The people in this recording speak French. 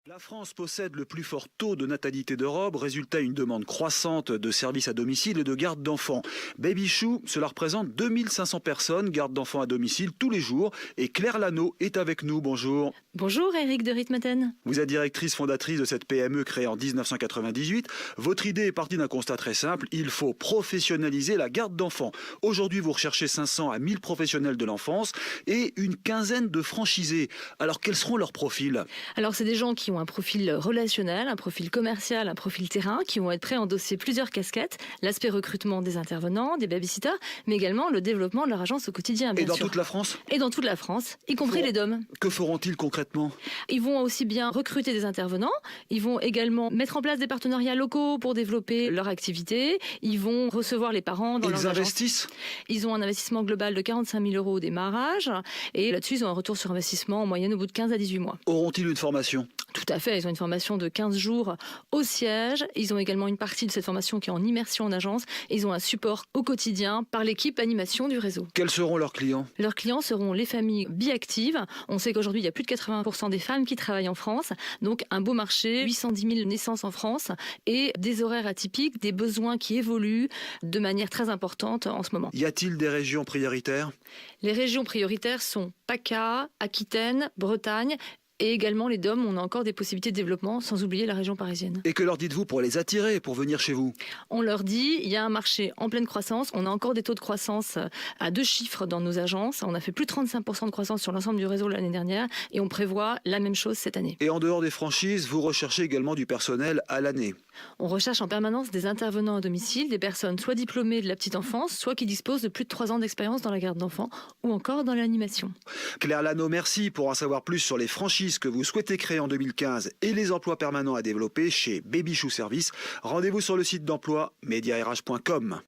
La France possède le plus fort taux de natalité d'Europe, résultat une demande croissante de services à domicile et de garde d'enfants. Baby Chou, cela représente 2500 personnes, garde d'enfants à domicile tous les jours. Et Claire Lano est avec nous, bonjour. Bonjour Eric de Ritmaten. Vous êtes directrice fondatrice de cette PME créée en 1998. Votre idée est partie d'un constat très simple, il faut professionnaliser la garde d'enfants. Aujourd'hui, vous recherchez 500 à 1000 professionnels de l'enfance et une quinzaine de franchisés. Alors, quels seront leurs profils ? Alors, c'est des gens qui ont un profil relationnel, un profil commercial, un profil terrain, qui vont être prêts à endosser plusieurs casquettes, l'aspect recrutement des intervenants, des babysitters, mais également le développement de leur agence au quotidien, bien sûr. Et dans sûr. toute la France ? Et dans toute la France, y compris les DOM. Que feront-ils concrètement ? Ils vont aussi bien recruter des intervenants, ils vont également mettre en place des partenariats locaux pour développer leur activité, ils vont recevoir les parents dans leurs investissent ? Ils ont un investissement global de 45 000 € au démarrage, et là-dessus, ils ont un retour sur investissement en moyenne au bout de 15 à 18 mois. Auront-ils une formation ? Tout à fait, ils ont une formation de 15 jours au siège. Ils ont également une partie de cette formation qui est en immersion en agence. Et ils ont un support au quotidien par l'équipe animation du réseau. Quels seront leurs clients ? Leurs clients seront les familles biactives. On sait qu'aujourd'hui, il y a plus de 80% des femmes qui travaillent en France. Donc un beau marché, 810 000 naissances en France et des horaires atypiques, des besoins qui évoluent de manière très importante en ce moment. Y a-t-il des régions prioritaires ? Les régions prioritaires sont PACA, Aquitaine, Bretagne. Et également les DOM, on a encore des possibilités de développement, sans oublier la région parisienne. Et que leur dites-vous pour les attirer, pour venir chez vous ? On leur dit, il y a un marché en pleine croissance, on a encore des taux de croissance à 2 chiffres dans nos agences, on a fait plus de 35% de croissance sur l'ensemble du réseau l'année dernière et on prévoit la même chose cette année. Et en dehors des franchises, vous recherchez également du personnel à l'année ? On recherche en permanence des intervenants à domicile, des personnes soit diplômées de la petite enfance, soit qui disposent de plus de 3 ans d'expérience dans la garde d'enfants ou encore dans l'animation. Claire Lano, merci pour en savoir plus sur les franchises que vous souhaitez créer en 2015 et les emplois permanents à développer chez Baby Chou Service. Rendez-vous sur le site d'emploi mediarh.com.